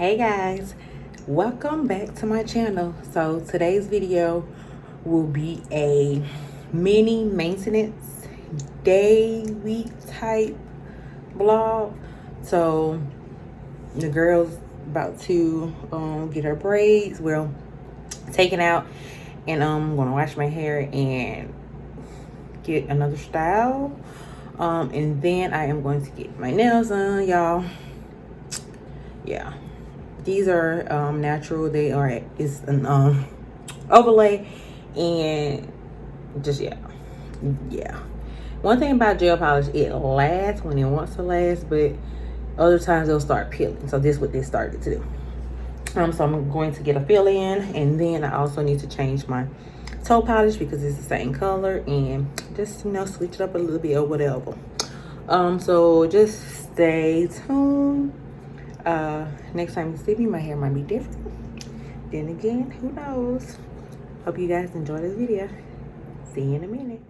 Hey guys, welcome back to my channel. So today's video will be a mini maintenance day week type vlog. So the girl's about to get her braids taken out, and I'm gonna wash my hair and get another style, and then I am going to get my nails done, y'all. Yeah, these are natural. They are, it's an overlay, and just yeah. One thing about gel polish, it lasts when it wants to last, but other times they'll start peeling. So this is what they started to do. So I'm going to get a fill in, and then I also need to change my toe polish because it's the same color, and just switch it up a little bit or whatever. So just stay tuned. Next time you see me, my hair might be different. Then again, who knows? Hope you guys enjoy this video. See you in a minute.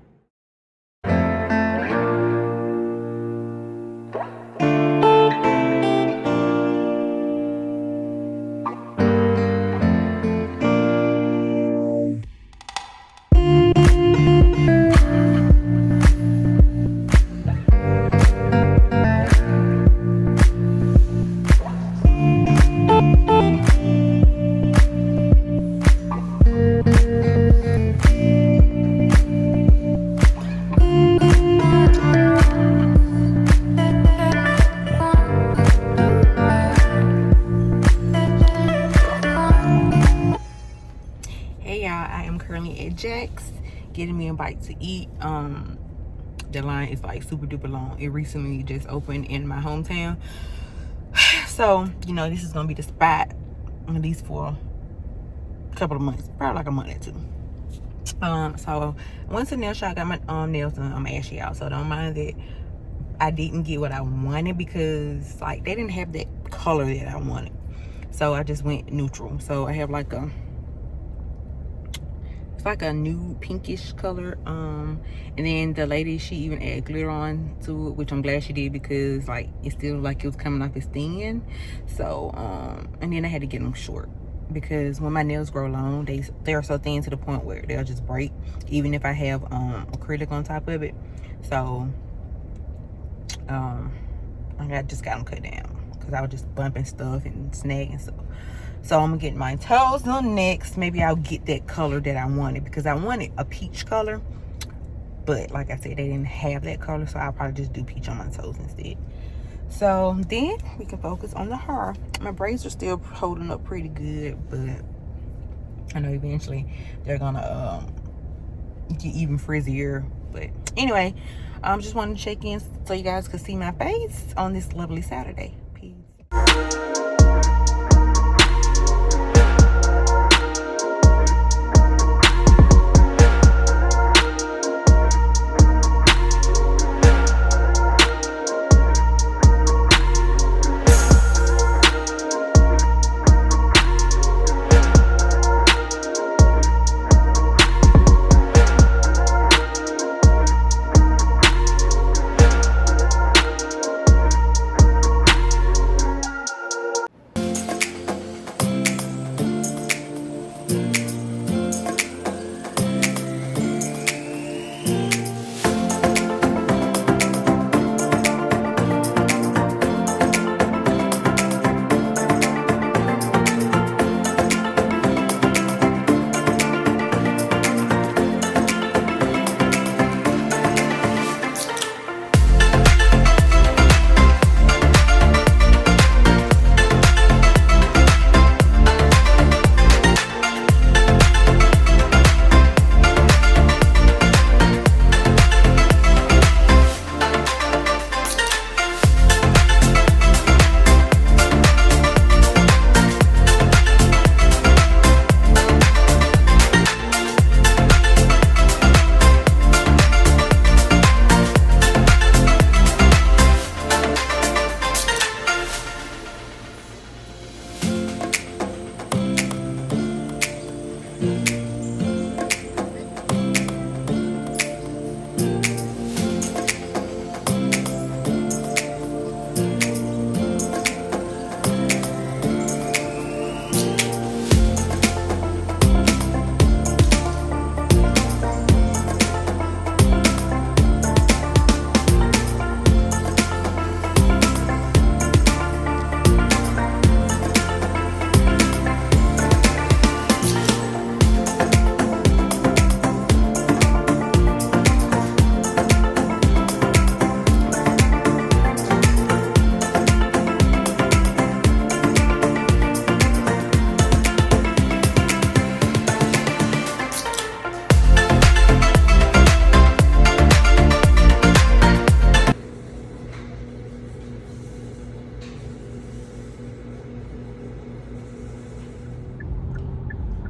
Jack's getting me a bite to eat. The line is like super duper long. It recently just opened in my hometown, so this is gonna be the spot at least for a couple of months, probably like a month or two. So once the nail shop, I got my nails done. I'm ashy out, so don't mind that I didn't get what I wanted because like they didn't have that color that I wanted, so I just went neutral. So I have like it's like a new pinkish color, and then the lady, she even added glitter on to it, which I'm glad she did because like it still like it was coming off as thin. So and then I had to get them short because when my nails grow long, they are so thin to the point where they'll just break even if I have acrylic on top of it. So I just got them cut down because I was just bumping stuff and snagging stuff. So I'm gonna get my toes done next. Maybe I'll get that color that I wanted because I wanted a peach color, but like I said, they didn't have that color, so I'll probably just do peach on my toes instead. So then we can focus on the hair. My braids are still holding up pretty good, but I know eventually they're gonna get even frizzier. But anyway, I just wanted to check in so you guys could see my face on this lovely Saturday. Peace.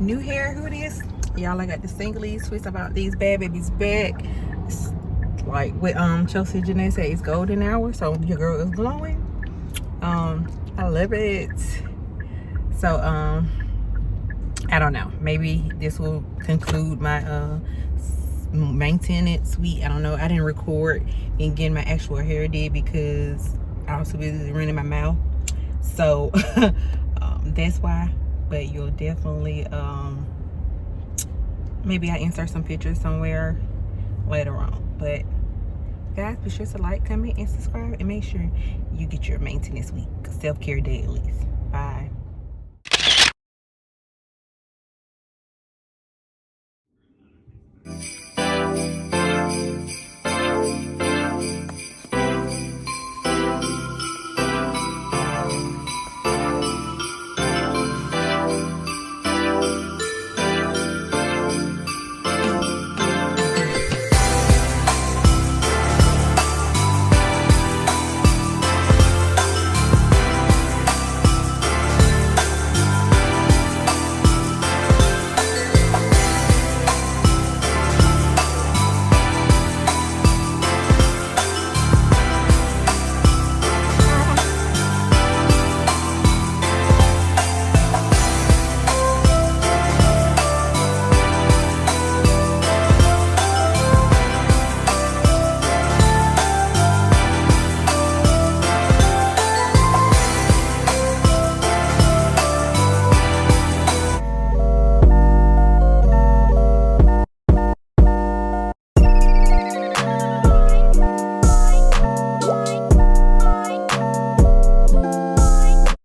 new hair. Who it is? Y'all, I got the singlies twist about these bad babies back. It's like what Chelsea Janae said, it's golden hour, so your girl is glowing. I love it. So I don't know, maybe this will conclude my maintenance week. I don't know. I didn't record and getting my actual hair did because I was too busy running my mouth. So that's why. But you'll definitely maybe I insert some pictures somewhere later on. But guys, be sure to like, comment, and subscribe, and make sure you get your maintenance week self-care day at least.